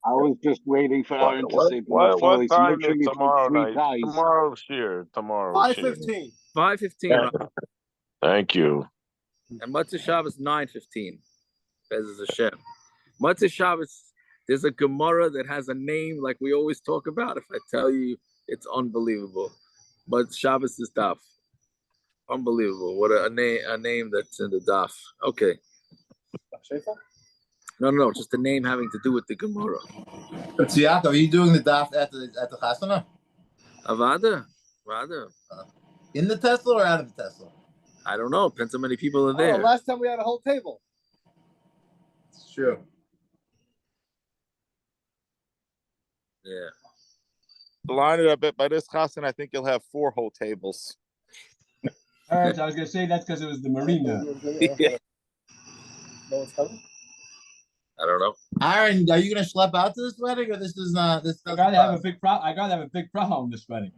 I was just waiting for What Aaron to what say what what Bava, so make time sure is you take tomorrow three night? ties. Tomorrow's shear. Tomorrow's shear. 5:15. 5:15. Right? Thank you. And Matzah Shabbos 9:15. Bezos Hashem. Matzah Shabbos. There's a Gemara that has a name like we always talk about. If I tell you, it's unbelievable. But Shabbos is daf. Unbelievable. What a name that's in the daf. Okay. No, just the name having to do with the Gemara. But Tziyaka, are you doing the daf at the Chasana? Avada. In the Tesla or out of the Tesla? I don't know. Depends how many people are there. Last time we had a whole table. It's true. Yeah. Line it up by this chassan, I think you'll have 4 whole tables. All right, I was gonna say that's because it was the marina. Yeah. No one's coming. I don't know. Aaron, are you gonna schlep out to this wedding, or this is not? This I gotta have a big problem. I gotta have a big problem this wedding.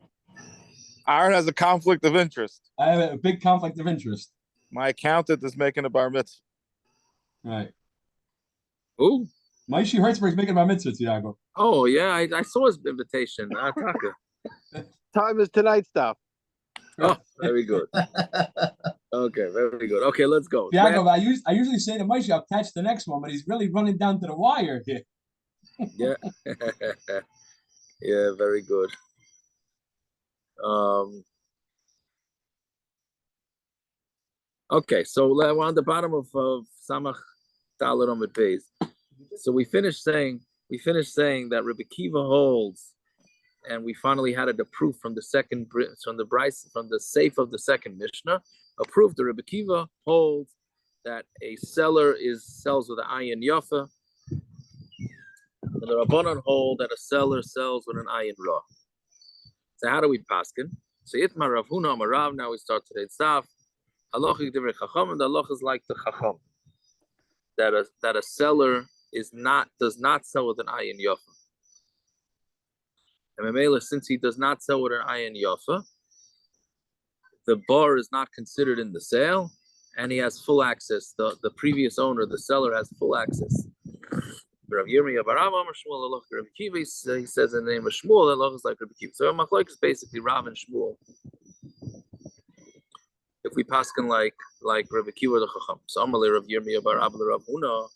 Aaron has a conflict of interest. I have a big conflict of interest. My accountant is making a bar mitzvah. All right. Ooh. Maishi Hertzberg's making my mitzvah, Tiago. Oh yeah, I saw his invitation. Time is tonight's stuff. Oh, very good. Okay, very good. Okay, let's go. Tiago, I usually say to Maishi, I'll catch the next one, but he's really running down to the wire here. Yeah. Yeah, very good. Okay, so we're on the bottom of Samach Dalet Amud Beis. So we finished saying that Rabbi Kiva holds, and we finally had it approved from the safe of the second Mishnah. Approved the Rabbi Kiva holds that a seller sells with an ayin yafa, and the Rabbanan hold that a seller sells with an ayin ra. So how do we paskin? So Itmar Rav Huna Amar Rav. Now we start today's stuff. Halachic divrei chacham, and the halach is like the chacham that a seller does not sell with an ayin yafa. And Mamela, since he does not sell with an ayin yafa, the bar is not considered in the sale, and he has full access. The previous owner, the seller, has full access. Rav Yomi Rav Shmuel Rav Kiva, he says in the name of Shmuel, the halach is like Rav Kiva. So Machlok is basically Rav and Shmuel. If we paskin like Rav Kiva the Chacham, so Amalei Rav Yomi Rav Huna.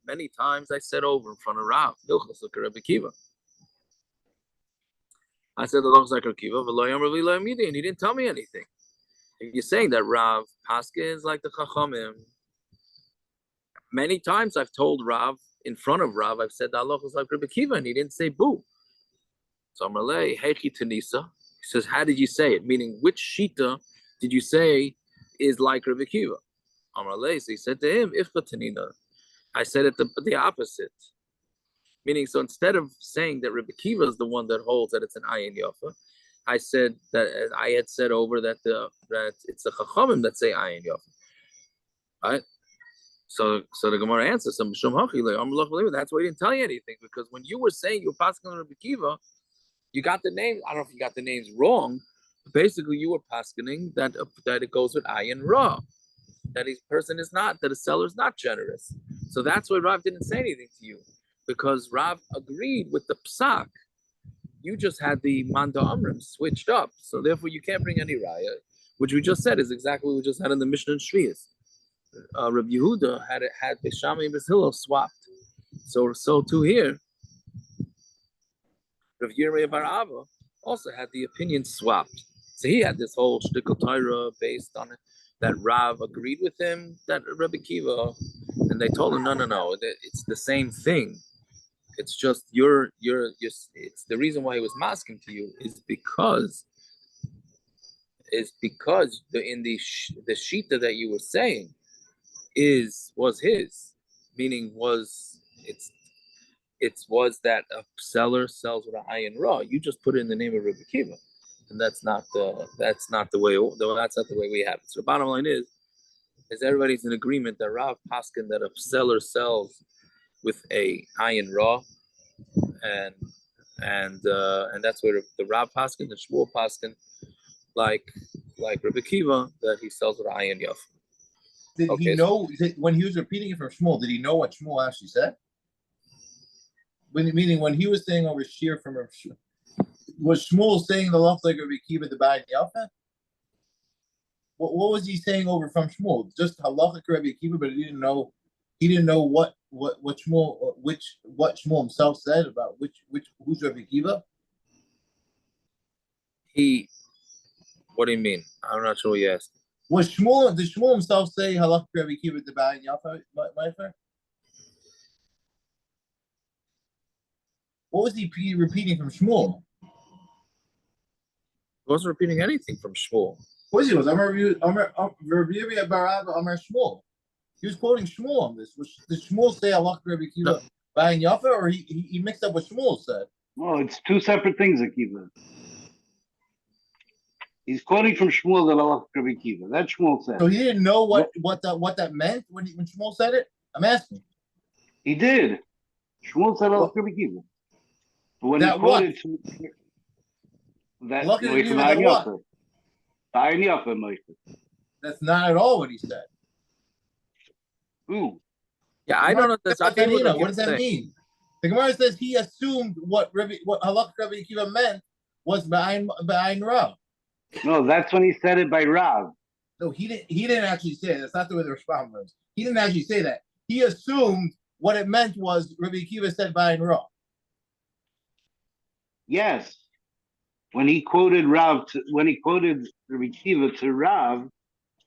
Many times I said over in front of Rav, Rabbi Kiva. I said the looks like Rabbi Kiva, and he didn't tell me anything. If you're saying that Rav Paskin is like the Chachamim, many times I've told Rav in front of Rav, I've said the halach is like Rabbi Kiva, and he didn't say boo. So Amalei Hechi Tanisa. He says, how did you say it? Meaning, which shita did you say is like Rabbi Kiva? So he said to him, I said it the opposite. Meaning, so instead of saying that Rabbi Kiva is the one that holds that it's an ayin yafa, I said that I had said over that it's the chachamim that say ayin yafa. Right? So the Gemara answers, that's why he didn't tell you anything, because when you were saying you were passing on Rabbi Kiva, you got the name. I don't know if you got the names wrong. But basically, you were paskening that it goes with ayin ra. That a person is not, that a seller is not generous. So that's why Rav didn't say anything to you, because Rav agreed with the psak. You just had the manda amrim switched up, so therefore you can't bring any raya, which we just said is exactly what we just had in the Mishnah and Shvius. Rav Yehuda had Beshami and Hillel swapped, so too here. Rav Yirmiyah bar Ava also had the opinion swapped, so he had this whole shtickle Torah based on it. That Rav agreed with him, that Rabbi Kiva, and they told him, no, it's the same thing. It's just it's the reason why he was masking to you is because the shita that you were saying was his, meaning was that a seller sells with an ayin ra. You just put it in the name of Rabbi Kiva. And that's not the way we have it. So the bottom line is everybody's in agreement that Rav Paskin that a seller sells with a ayin ra, and that's where the Rav Paskin, the Shmuel Paskin, like Rabbi Kiva, that he sells with ayin yaf. Did he know when he was repeating it from Shmuel? Did he know what Shmuel actually said? meaning when he was saying over shear from Rav Shmuel, was Shmuel saying the left leg of Rabbi Akiva the bag Yafa? What was he saying over from Shmuel? Just halachic Rabbi Akiva, but he didn't know what Shmuel himself said about who's Rabbi Akiva. What do you mean? I'm not sure what you asked. Did Shmuel himself say halachic Rabbi Akiva the bag Yafa? What was he repeating from Shmuel? He wasn't repeating anything from Shmuel. What was he? Shmuel. He was quoting Shmuel on this. Did Shmuel say halachic Rabbi Akiva bag Yafa, or he mixed up what Shmuel said? No, it's two separate things, Akiva. He's quoting from Shmuel the halachic Rabbi Akiva. That Shmuel said. So he didn't know what that meant when Shmuel said it? I'm asking. He did. Shmuel said halachic Rabbi Akiva. But when that he quoted that that's not at all what he said. Ooh. Yeah, I don't understand. What does that mean? The Gemara says he assumed what halachic Rabbi Akiva meant was ba'ayin Rav. No, that's when he said it by Rav. No, he didn't actually say it. That's not the way the response was. He didn't actually say that. He assumed what it meant was Rabbi Akiva said ba'ayin Rav. Yes. When he quoted Rabbi Akiva to Rav,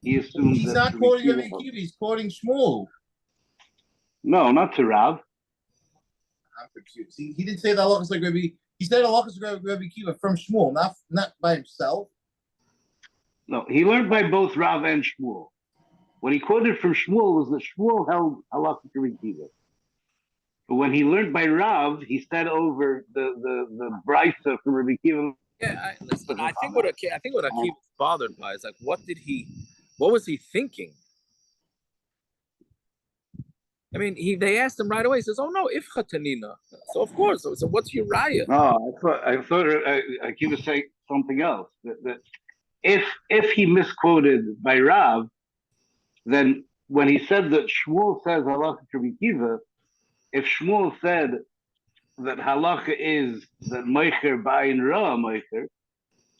he assumed he's not quoting Rabbi Akiva, he's quoting Shmuel. No, not to Rav. I'm confused. He didn't say the halachas like Rabbi. He said halachas like Rabbi Akiva from Shmuel, not by himself. No, he learned by both Rav and Shmuel. What he quoted from Shmuel was that Shmuel held halachas Rabbi Akiva. But when he learned by Rav, he said over the brisa from Rabbi Akiva. Yeah, listen. I think what Akiva was bothered by is like, what was he thinking? I mean, they asked him right away. He says, "Oh no, if chatanina." So of course. So what's your raya? No, I thought Akiva was saying something else. That if he misquoted by Rav, then when he said that Shmuel says halacha Rabbi Akiva, if Shmuel said that halacha is that meicher ba'ayin ra meicher,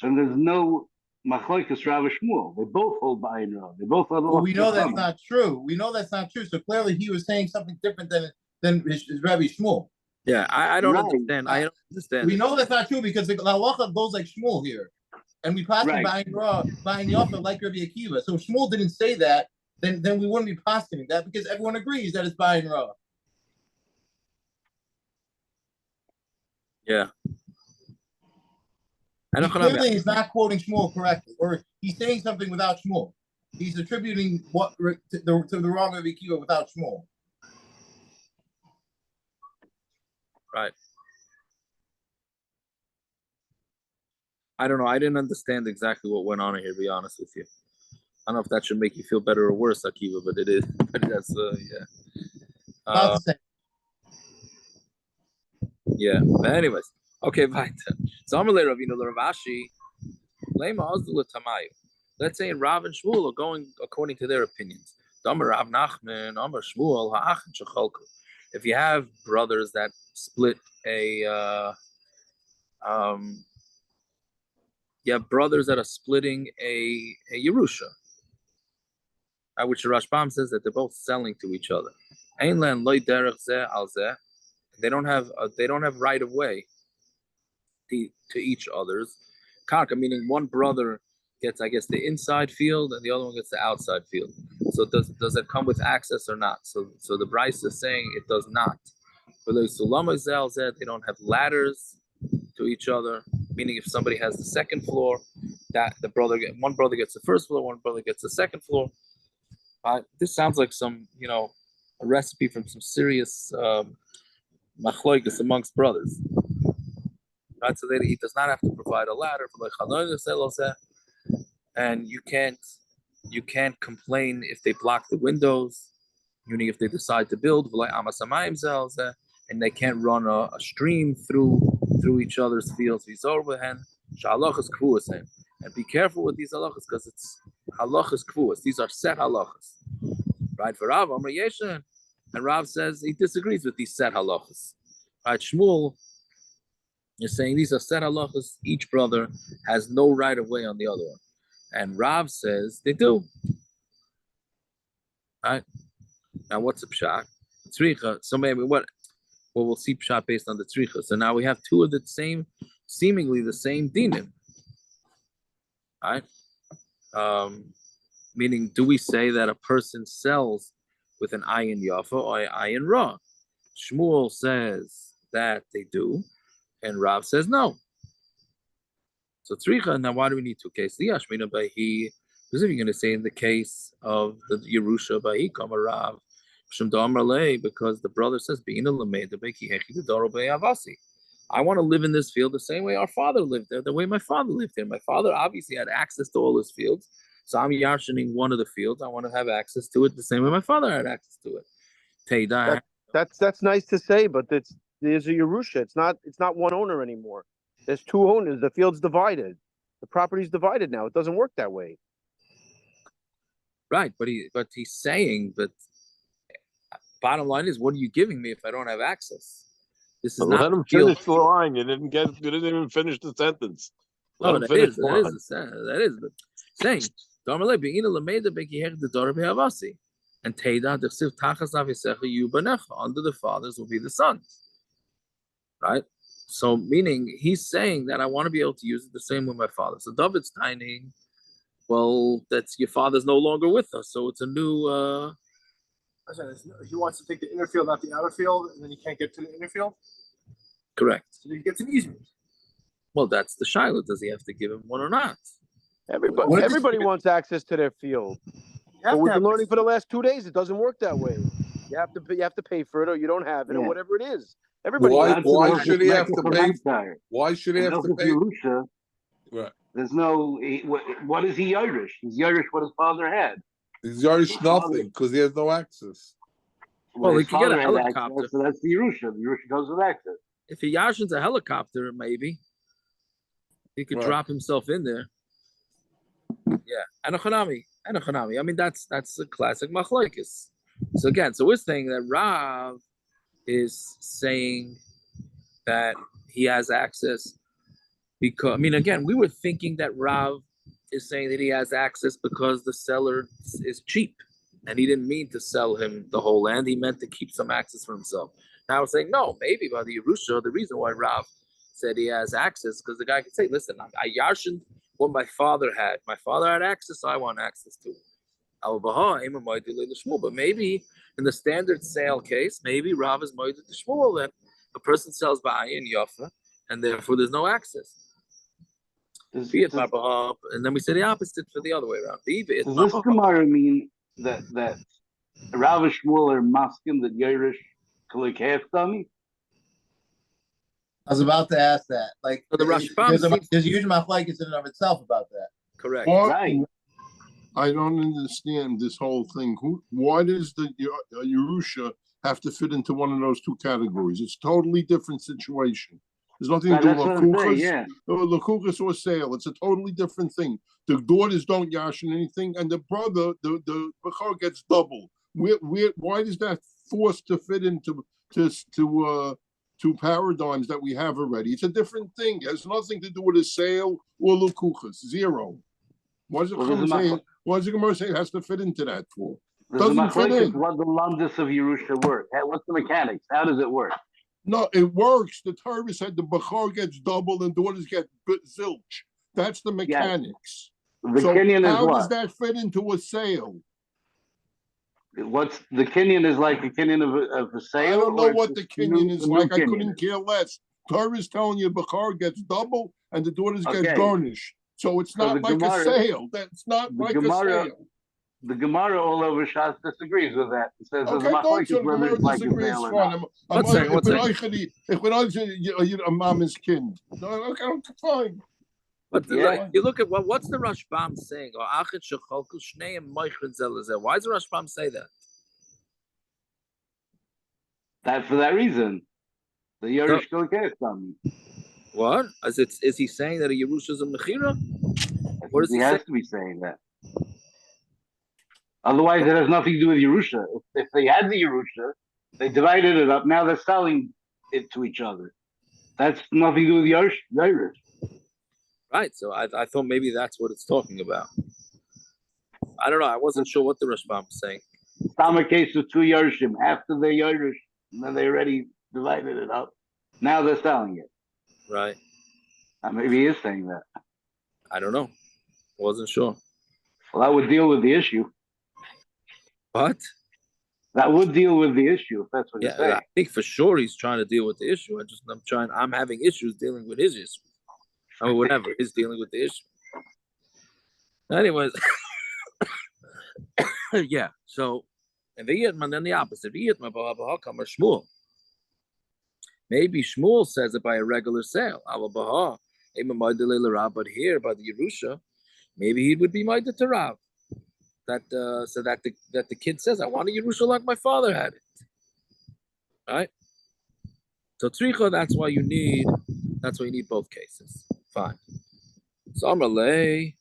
then there's no machlokes Rav Shmuel. They both hold ba'ayin ra. They both hold. Well, we know that's not true. So clearly, he was saying something different than his Rabbi Shmuel. Yeah, I don't understand. I don't understand. We know that's not true because the halacha goes like Shmuel here, and we pass ba'ayin ra, ba'ayin yafa like Rabbi Akiva. So if Shmuel didn't say that, then we wouldn't be passing that because everyone agrees that it's ba'ayin ra. Yeah. Clearly, he's not quoting Shmuel correctly, or he's saying something without Shmuel. He's attributing what to the wrong Rabbi Akiva without Shmuel. Right. I don't know. I didn't understand exactly what went on here, to be honest with you. I don't know if that should make you feel better or worse, Akiva, but it is. But that's yeah. But anyways, okay, weiter. So I'm Rav Ashi. Let's say Rav and Shmuel are going according to their opinions. If you have brothers that split you have brothers that are splitting a Yerusha, which Rashbam says that they're both selling to each other. They don't have right of way to each other's. Karka, meaning one brother gets, I guess, the inside field and the other one gets the outside field. So does it come with access or not? So the Bryce is saying it does not. They don't have ladders to each other, meaning if somebody has the second floor, that one brother gets the first floor, one brother gets the second floor. This sounds like some, a recipe from some serious machloikas amongst brothers. Right, so that he does not have to provide a ladder for and you can't complain if they block the windows, meaning if they decide to build and they can't run a stream through each other's fields. And be careful with these halachas because it's halachas kvuas. These are set halachas. Right? For Rav, and Rav says he disagrees with these set halachas. Right, Shmuel is saying these are set halachas. Each brother has no right of way on the other one, and Rav says they do. Right now, what's a pshat? Tzricha. So maybe what? Well, we'll see pshat based on the tzricha. So now we have two of the same, seemingly the same dinim. Right? Meaning, do we say that a person sells with an ayin yafa or an ayin ra? Shmuel says that they do, and Rav says no. So tzricha. Now, why do we need two cases? Yashmina bahi. Because if you're going to say in the case of the Yerusha bahi kama Rav, because the brother says, I want to live in this field the same way our father lived there, the way my father lived there. My father obviously had access to all his fields. So I'm yarshaning one of the fields. I want to have access to it the same way my father had access to it. That's nice to say, but there's a Yerusha. It's not one owner anymore. There's two owners. The field's divided. The property's divided now. It doesn't work that way. Right, but he's saying that bottom line is, what are you giving me if I don't have access? This is not let him finish the line. You didn't even finish the sentence. No, that is the saying. And Teda under the fathers will be the sons. Right? So meaning he's saying that I want to be able to use it the same way my father. So David's timing, well, that's your father's no longer with us, so it's a new he wants to take the inner field, not the outer field, and then he can't get to the inner field. Correct. So he gets an easement. Well, that's the shiloh. Does he have to give him one or not? Everybody wants access to their field. But we've been learning for the last 2 days. It doesn't work that way. You have to pay for it, or you don't have it, or whatever it is. Everybody. Why should he have to pay? Why should he have to pay? Right. There's no. What is he Irish? He's Irish. What his father had. He's Irish nothing because he has no access. Well, he can get a helicopter. Access, so that's the Yerusha. The Yerusha goes with access. If he yashins a helicopter, maybe he could drop himself in there. Yeah, Anachanami. I mean, that's a classic machlokes. So again, we're saying that Rav is saying that he has access because, I mean, again, we were thinking that Rav is saying that he has access because the seller is cheap and he didn't mean to sell him the whole land. He meant to keep some access for himself. Now we're saying, no, maybe by the Yerusha, the reason why Rav said he has access because the guy could say, listen, I yarshin what my father had. My father had access, so I want access to it. But maybe in the standard sale case, maybe Rav is moed to Shmuel that a person sells ba'ayin yafa, and therefore there's no access. And then we say the opposite for the other way around. Does this Gemara mean that Rav and Shmuel are masking that Yerush collect half dummy? I was about to ask that. Like, so the Rashbam there's a huge machlokes in and of itself about that. Correct. Right. I don't understand this whole thing. Why does the Yerusha have to fit into one of those two categories? It's a totally different situation. There's nothing to do with Lakukas or sale. It's a totally different thing. The daughters don't yashin anything, and the brother, the Bechor gets double. Why is that forced to fit into two paradigms that we have already? It's a different thing. It has nothing to do with a sale or Lakukas. Zero. Why does the Gemara say it has to fit into that for? Doesn't fit in. What the lumdus of Yerusha work? What's the mechanics? How does it work? No, it works. The Torah said the Bechor gets double and daughters get zilch. That's the mechanics. Yes. The Kenyan is what? How does that fit into a sale? What's the Kenyan is like a Kenyan of a sale? I don't know what the Kenyan is like. I couldn't care less. Torah is telling you Bechor gets double and the daughters get garnished. So it's not like a sale. That's not like a sale. The Gemara all over Shas disagrees with that. It says okay, don't you Gemara disagrees fine. I'm a mama's kind. Okay, fine. But you look at what's the Rashbam saying? Why does the Rashbam say that? For that reason. The Yerush don't care something. What? Is he saying that a Yerusha is a Mechira? He has to be saying that. Otherwise, it has nothing to do with Yerusha. If they had the Yerusha, they divided it up. Now they're selling it to each other. That's nothing to do with Yerush. Right. So I thought maybe that's what it's talking about. I don't know. I wasn't sure what the Rashbam was saying. Some case of two Yerushim after they Yerush, and then they already divided it up. Now they're selling it. Right. Maybe he is saying that. I don't know. Wasn't sure. Well, that would deal with the issue. What? That would deal with the issue if that's what he's saying. I think for sure he's trying to deal with the issue. I'm having issues dealing with his issue. I mean, whatever. He's dealing with the issue. Anyways. Yeah. So, and then the opposite. Maybe Shmuel says it by a regular sale. But here by the Yerusha, maybe he would be Maida to Rav. That so that the kid says, I want a Yerusha like my father had it. Right? So Tzricha, that's why you need both cases. Fine. So Amalei.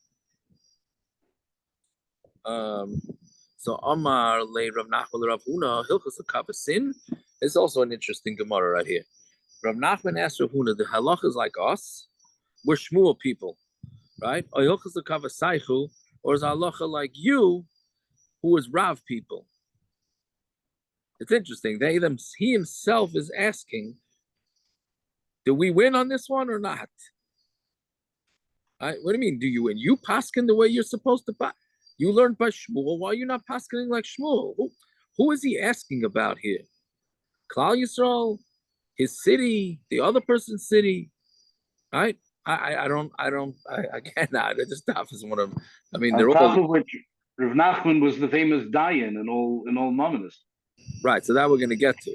So Amar le Rav Nachman Rav Huna Hilchos Kavasin is also an interesting Gemara right here. Rav Nachman asked Rav Huna, the halach is like us, we're Shmuel people, right? Or Hilchos Kavasaychu, or is halacha like you, who is Rav people? It's interesting. He himself is asking, do we win on this one or not? Right? What do you mean? Do you win? You paskin the way you're supposed to paskin. You learned by Shmuel. Why are you not paskening like Shmuel? Who is he asking about here? Klal Yisrael, his city, the other person's city, right? I cannot. This stuff is one of them. I mean, they're all. Of which, Rav Nachman was the famous Dayan in all Mamonis. Right. So that we're going to get to.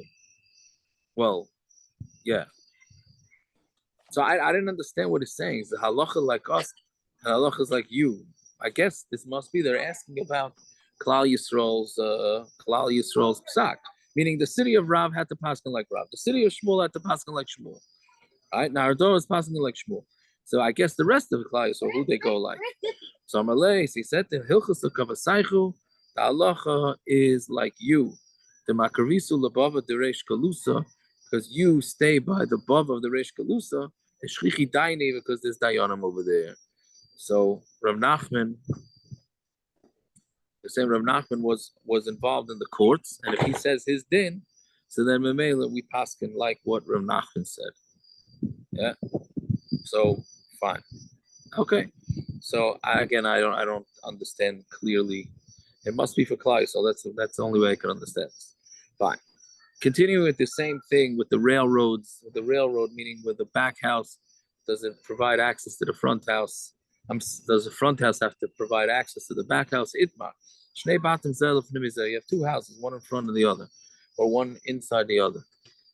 Well, yeah. So I didn't understand what he's saying. Is the halacha like us? And halacha is like you. I guess this must be they're asking about Klal Yisrael's psak, meaning the city of Rav had to paskin like Rav, the city of Shmuel had to paskin like Shmuel. All right, now Ardor is paskin like Shmuel. So I guess the rest of the Klal Yisrael, who they go like. So Amalei, he said to Hilchos Kavasaychu, the halacha is like you, the Makarisu lebava the Reish Kalusa, because you stay by the Bava of the Reish Kalusa, and Shrichi Daini because there's Dayanim over there. So Rav Nachman, the same Rav Nachman was involved in the courts, and if he says his din, so then Memela we paskin like what Rav Nachman said. Yeah. So fine. Okay. So I don't understand clearly. It must be for Klai, so that's the only way I can understand this. Fine. Continuing with the same thing with the railroads, the railroad meaning with the back house, does it provide access to the front house? Does the front house have to provide access to the back house? Itmar. You have two houses, one in front of the other, or one inside the other.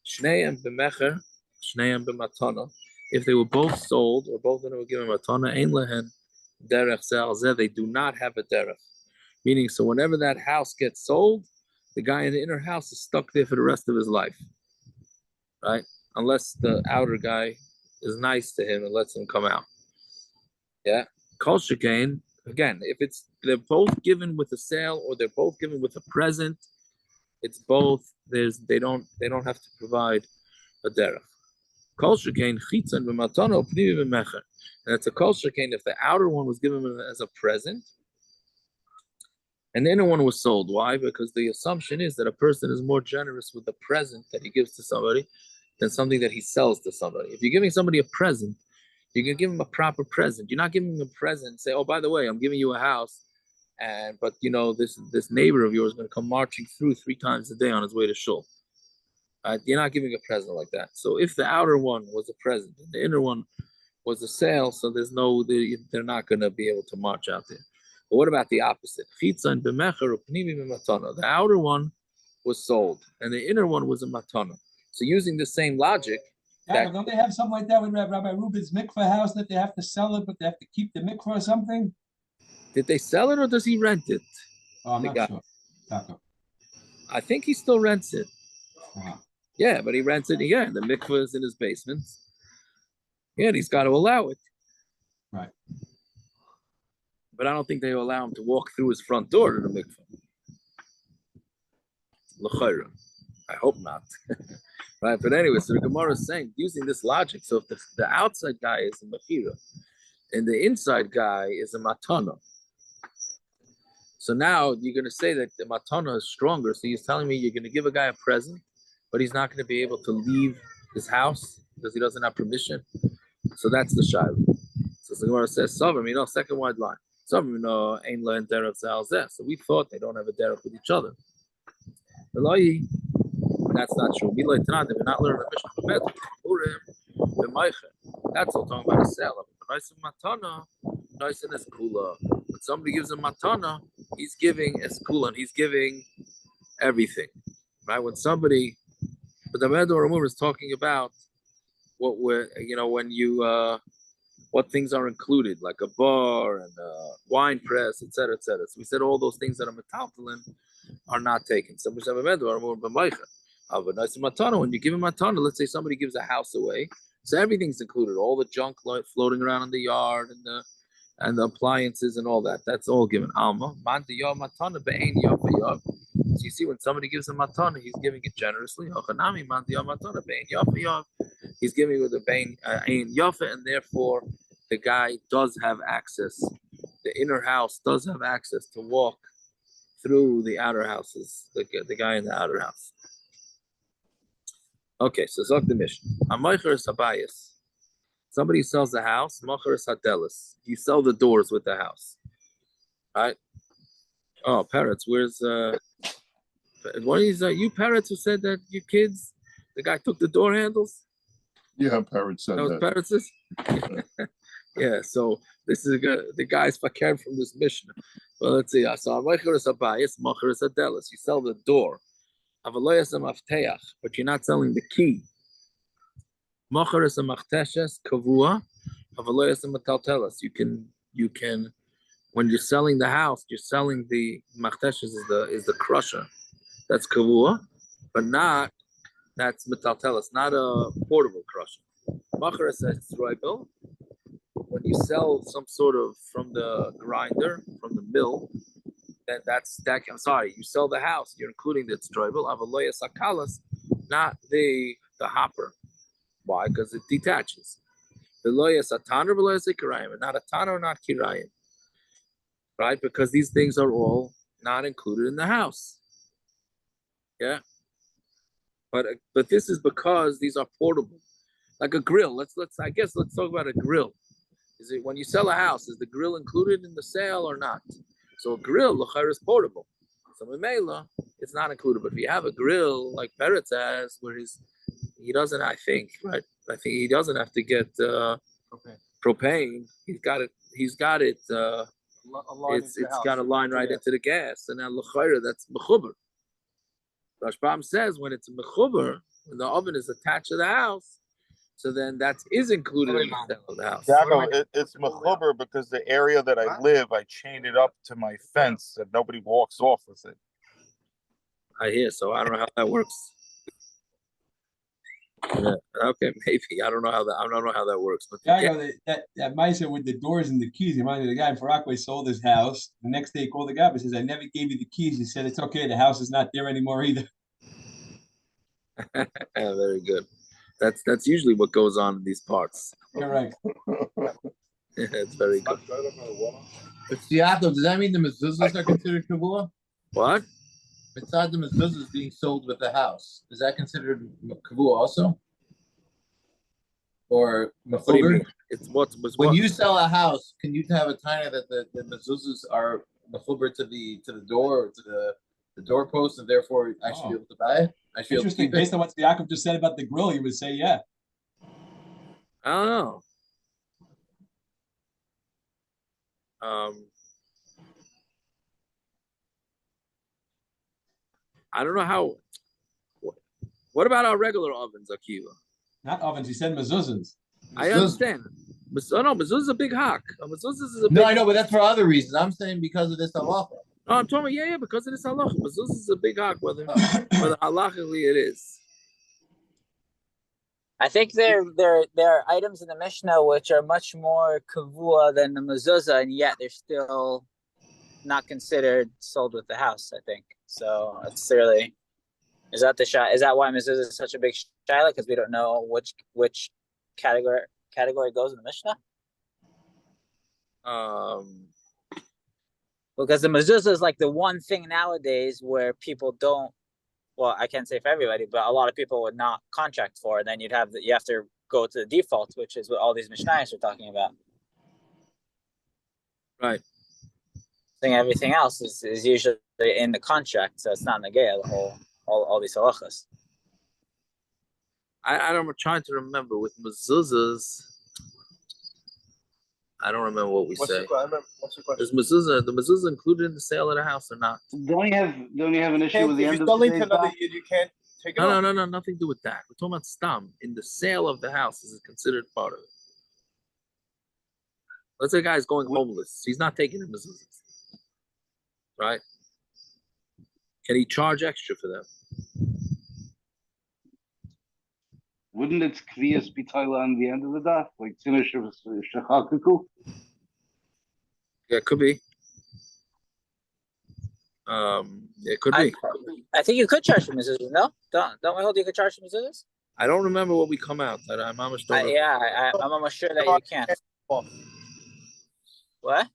Shneim b'mecher, shneim b'matana. If they were both sold, or both of them were given matana, ein lehen derech zeh, they do not have a derech. Meaning, so whenever that house gets sold, the guy in the inner house is stuck there for the rest of his life, right? Unless the outer guy is nice to him and lets him come out. Yeah, kol shekain. Again, if they're both given with a sale or they're both given with a present, it's both. They don't have to provide a derech. Kol shekain chitzon b'matana pnimi b'mecher, and it's a kol shekain if the outer one was given as a present, and the inner one was sold. Why? Because the assumption is that a person is more generous with the present that he gives to somebody than something that he sells to somebody. If you're giving somebody a present, you can give him a proper present. You're not giving him a present and say, oh, by the way, I'm giving you a house, but this neighbor of yours is going to come marching through 3 times a day on his way to shul. You're not giving a present like that. So if the outer one was a present and the inner one was a sale, so they're not going to be able to march out there. But what about the opposite? The outer one was sold and the inner one was a matana. So using the same logic, don't they have something like that with Rabbi Rubin's mikveh house that they have to sell it, but they have to keep the mikveh or something? Did they sell it or does he rent it? Oh, I'm not sure. I think he still rents it. Uh-huh. Yeah, but he rents it. Yeah, the mikveh is in his basement. Yeah, and he's got to allow it. Right. But I don't think they allow him to walk through his front door to the mikveh. L'chayra. I hope not. Right, but anyway, so the Gemara is saying, using this logic, so if the outside guy is a mechira and the inside guy is a matana, so now you're going to say that the matana is stronger. So he's telling me you're going to give a guy a present, but he's not going to be able to leave his house because he doesn't have permission. So that's the shayla. So the Gemara says, "Savim, second wide line. Savim, ain lo en derech zeh." So we thought they don't have a derech with each other. That's not true. We're not learning the Mishnah. That's all talking about a sale. When somebody gives a matana, he's giving eskula, and he's giving everything. Right? When somebody, but the Medor Ramur is talking about what we're, when you, what things are included, like a bar and a wine press, etc., etc. So we said all those things that are metaltalin are not taken. So when you give a matana, let's say somebody gives a house away, so everything's included, all the junk floating around in the yard and the appliances and all that. That's all given. So you see, when somebody gives a matana, he's giving it generously. He's giving it with a bein yafa, and therefore the guy does have access. The inner house does have access to walk through the outer houses. The guy in the outer house. Okay, so Zok the Mishnah. Amaycher is habayis. Somebody sells the house. Macher is hadelis. You sell the doors with the house, right? Oh, parrots. Where's what is you parrots who said that you kids? The guy took the door handles. Yeah, parrot said that. Was parrots. Yeah. So this is the guy's fakir from this Mishnah. Well, let's see. So Amaycher is habayis. Macher is hadelis. You sell the door. But you're not selling the key. You can when you're selling the house, you're selling the machteshes is the crusher. That's kavua, but that's metaltelas, not a portable crusher. Machar says roibel. When you sell some sort of from the grinder, from the mill, then that's that. I'm sorry, you sell the house, you're including the stroibel, avaloya sakalas, not the hopper. Why? Because it detaches. The loya satan or loya kirayim, and not a tan or not kirayim. Right? Because these things are all not included in the house. Yeah. But this is because these are portable. Like a grill. Let's talk about a grill. Is it when you sell a house, is the grill included in the sale or not? So a grill, l'chayr, is portable. So memela, it's not included. But if you have a grill like Peretz has, where he doesn't, I think he doesn't have to get propane. He's got it. It's got a line right into the gas, and then l'chayr, that's mechuber. Rashbam says when it's mechuber, when the oven is attached to the house, so then that is included in the sale of the house. Yaakov, it's mechuber because the area that I live, I chain it up to my fence and nobody walks off with it. I hear, so I don't know how that works. Yeah, okay, maybe I don't know how that works. But yeah, that miser with the doors and the keys reminded the guy in Farakwe sold his house. The next day he called the guy and says, "I never gave you the keys." He said, "It's okay. The house is not there anymore either." Very good. That's usually what goes on in these parts. Correct. It's very good. But Yaakov, does that mean the mezuzahs are considered kavua? What? Besides the mezuzahs being sold with the house, is that considered kavua also? Or mechuber? It's when you sell a house, can you have a tiny that the mezuzahs are mechuber to the door or to the doorpost, and therefore I should be able to buy it? Interesting. Based on what Yaakov just said about the grill, you would say, yeah. I don't know. I don't know how. What about our regular ovens, Akiva? Not ovens. You said mezuzahs. I understand. No, mezuzah is a big hawk. Mezuzah is a big. No, I know, but that's for other reasons. I'm saying because of this halacha. No, I'm talking about because of this halacha. Mezuzah is a big hawk, whether halachically it is. I think there are items in the Mishnah which are much more kavua than the mezuzah, and yet they're still not considered sold with the house. I think so. It's really Is that is that why mezuzah is such a big shaila? Because we don't know which category goes in the Mishnah. Because the mezuzah is like the one thing nowadays where people don't. Well, I can't say for everybody, but a lot of people would not contract for, and then you have to go to the default, which is what all these Mishnayos are talking about. Right. I think everything else is usually in the contract, so it's not negaya, the whole all these halachas. I'm trying to remember with mezuzahs. I don't remember what we say. What's the question? Is the mezuzah included in the sale of the house or not? Don't you have an issue with the If end you're of the selling to day's another daf? yid, you can't take it off. No, nothing to do with that. We're talking about stam. In the sale of the house, is it considered part of it? Let's say a guy's going homeless. He's not taking the mezuzahs. Right? Can he charge extra for them? Wouldn't its kviyas be toila on the end of the daf, like finish of shachakaku? Yeah, it could be. It could be. I think you could charge for mezuzahs. No, don't we hold you could charge for mezuzahs? I don't remember what we come out. I'm almost I'm almost sure that you can. What?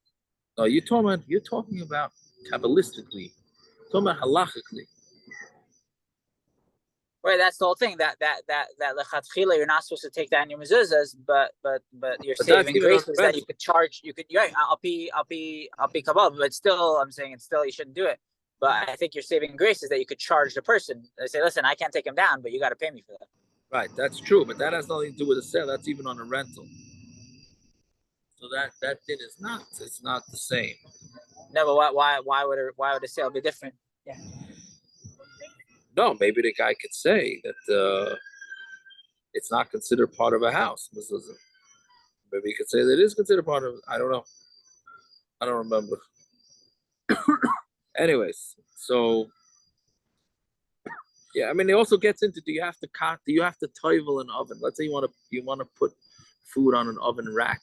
No, you're talking about kabbalistically. You're talking about halachically. Right, that's the whole thing. That lechatchila, you're not supposed to take that in your mezuzahs, but you're saving graces that you could charge. You could, I'll be kabbalah, but still, I'm saying it's still you shouldn't do it. But I think you're saving graces that you could charge the person. They say, listen, I can't take him down, but you got to pay me for that. Right, that's true, but that has nothing to do with a sale. That's even on a rental. So that thing is not. It's not the same. No, but why would a sale be different? Yeah. No, maybe the guy could say that it's not considered part of a house. Maybe he could say that it is considered part of. I don't know. I don't remember. Anyways, so yeah, I mean, it also gets into do you have to toivel an oven? Let's say you want to put food on an oven rack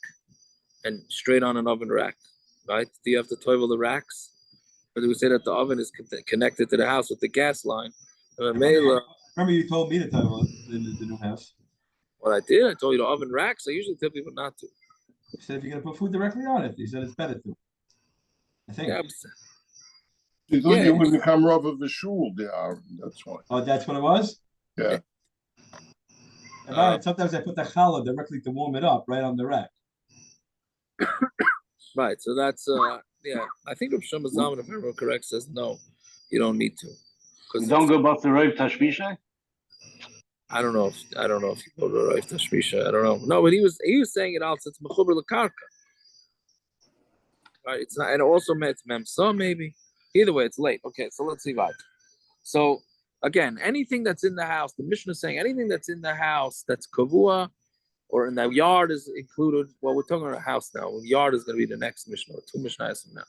and straight on an oven rack, right? Do you have to toivel the racks, or do we say that the oven is connected to the house with the gas line? Remember you told me to toivel the new house. Well, I did. I told you the oven racks. I usually tell people not to. You said if you're gonna put food directly on it, you said it's better to. I think. Yeah. You thought you would become Rav of the shul there. That's why. Oh, that's what it was? Yeah. Sometimes I put the challah directly to warm it up right on the rack. Right. So that's yeah. I think Rav Shlomo Zalman, if I remember correct, says no, you don't need to. You don't go about the Rav Tashmisha? I don't know if you go to Rav Tashmisha. I don't know. No, but he was saying it also. It's mechuber lekarka. Right. It's not, and also it's memsa maybe. Either way, it's late. Okay, so let's see what. So again, anything that's in the house, the Mishnah is saying anything that's in the house that's kavua or in the yard is included. Well, we're talking about a house now. The yard is going to be the next Mishnah, or 2 Mishnahs from now.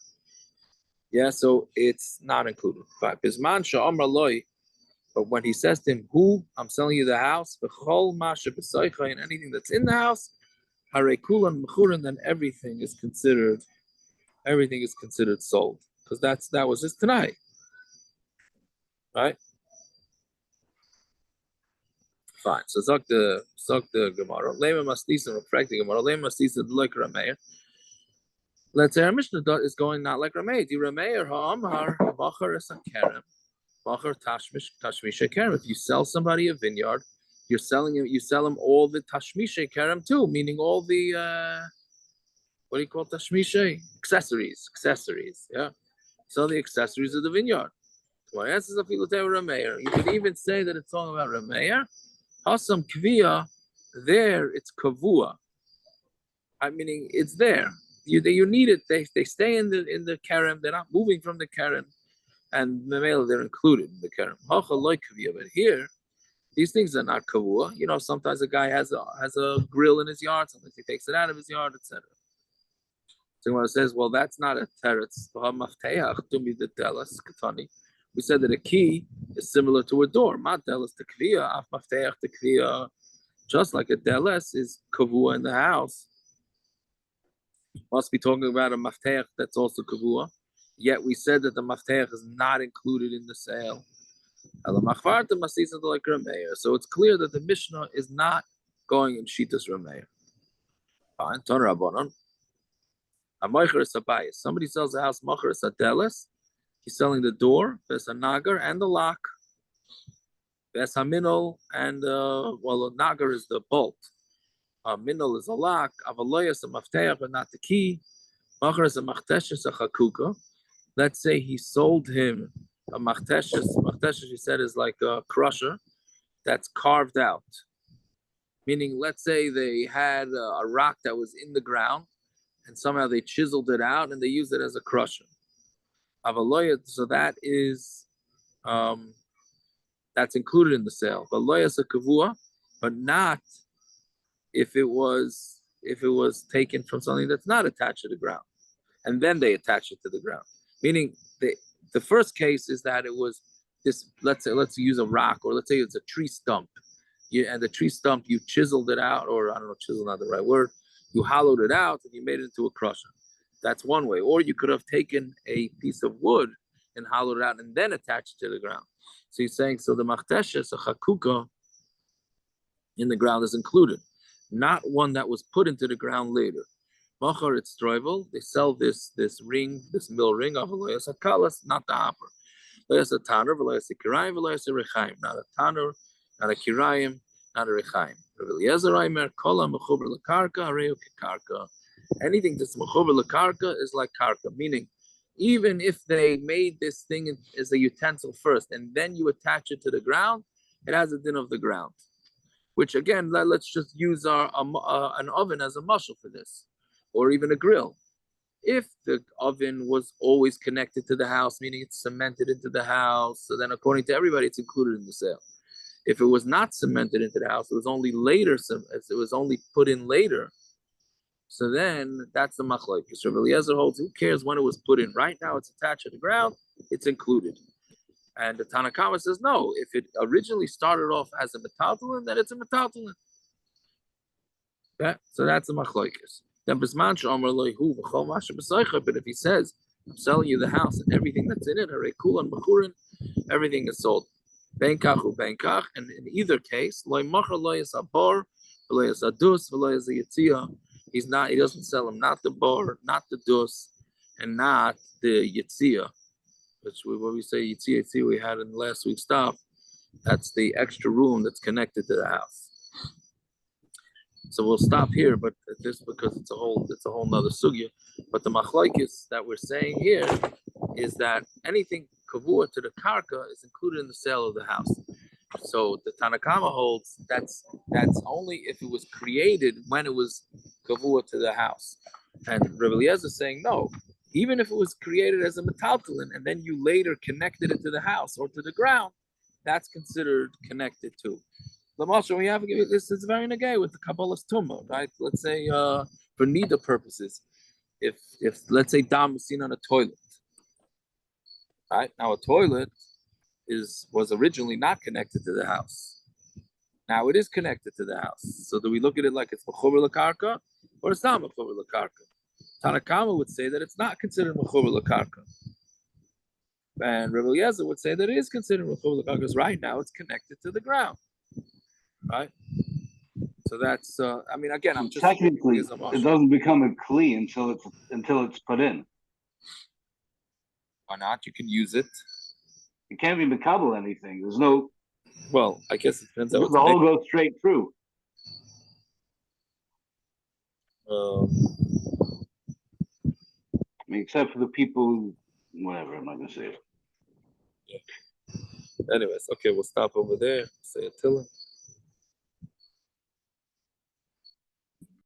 Yeah, so it's not included. But bisman sha'amar loy. But when he says to him, "Who? I'm selling you the house," v'chol ma'asher b'soicha, and anything that's in the house, harekulan mechurin, then everything is considered sold. Because that was his tonight, right? Fine. So zok the Gemara. Lema mastisa reflect the Gemara. Lema mastisa like Rameir. Let's say our Mishnah is going not like Rameir. Di Rameir ha'amhar bachar esakerem bachar tashmisha kerem. If you sell somebody a vineyard, you sell him all the tashmisha kerem too, meaning all the what do you call tashmisha? Accessories. Yeah. So the accessories of the vineyard. You could even say that it's all about Rameir. Hasam kviya, there it's kavua. Meaning it's there. You need it. They stay in the kerem. They're not moving from the kerem, and they're included in the kerem. But here, these things are not kavua. Sometimes a guy has a grill in his yard. Sometimes he takes it out of his yard, etc. So when it says, well, that's not a teretz. We said that a key is similar to a door. Just like a deles is kavua in the house. Must be talking about a mafteach that's also kavua. Yet we said that the mafteach is not included in the sale. So it's clear that the Mishnah is not going in Shitas Rameir. Fine. Ton Rabbanon. Somebody sells a house, Macher Sadelis. He's selling the door, Bes Nagar, and the lock. Bes Haminol, and the Nagar is the bolt. Minol is a lock. Avaloya is a mafteach, but not the key. Macher is a machteshes, a chakuka. Let's say he sold him a machteshes. Machteshes, he said, is like a crusher that's carved out. Meaning, let's say they had a rock that was in the ground, and somehow they chiseled it out and they used it as a crusher. Avaloya, so that is that's included in the sale. Avaloya is a kavua, but not if it was taken from something that's not attached to the ground, and then they attach it to the ground. Meaning the first case is that it was this. Let's use a rock, or let's say it's a tree stump. And the tree stump, you chiseled it out, or I don't know, chisel not the right word. You hollowed it out and you made it into a crusher. That's one way. Or you could have taken a piece of wood and hollowed it out and then attached it to the ground. So he's saying, so the machteshes, a chakuka in the ground is included, not one that was put into the ground later. Machar, it's stroivel. They sell this ring, this mill ring of Aloyas Akalas, not the hopper. Aloyas a tanner, Aloyas a kirayim, Aloyas a rechaim, not a tanner, not a kirayim, not a rechaim. Anything that's mechuber lekarka is like karka, meaning even if they made this thing as a utensil first and then you attach it to the ground, it has a din of the ground. Which again, let's just use an oven as a mushel for this, or even a grill. If the oven was always connected to the house, meaning it's cemented into the house, so then according to everybody, it's included in the sale. If it was not cemented into the house, it was only later, it was only put in later, so then that's the machlokes. Rabbi Eliezer holds, who cares when it was put in? Right now it's attached to the ground, it's included. And the Tanna Kama says, no, if it originally started off as a metaltalin, then it's a metaltalin. Okay? So that's the machlokes. Then but if he says, I'm selling you the house and everything that's in it, everything is sold. Benkach, and in either case, he doesn't sell him not the bar, not the dus, and not the yitzia. Which what we say yitzia we had in last week's stuff. That's the extra room that's connected to the house. So we'll stop here, but just because it's a whole nother sugya. But the machlokes that we're saying here is that anything kavua to the karka is included in the sale of the house. So the Tanna Kama holds that's only if it was created when it was kavua to the house. And Rebbe Eliezer is saying no, even if it was created as a metaltalin and then you later connected it to the house or to the ground, that's considered connected too. Lamasha, we have this is very negay with the Kabbalah's tumah, right? Let's say for nida purposes, if let's say dam is seen on a toilet, right? Now a toilet was originally not connected to the house. Now it is connected to the house. So do we look at it like it's mechuber lekarka or it's not mechuber lekarka? Tanna Kama would say that it's not considered mechuber lekarka, and Rebbe Eliezer would say that it is considered mechuber lekarka because right now it's connected to the ground. Right, so that's. I mean, again, I'm just technically it doesn't become a kli until it's put in. Why not? You can use it. You can't be mekabel anything. There's no. Well, I guess it depends on the hole goes straight through. I mean, except for the people, whatever. I'm not gonna say it. Yeah. Anyways, okay, we'll stop over there. Say a tilla.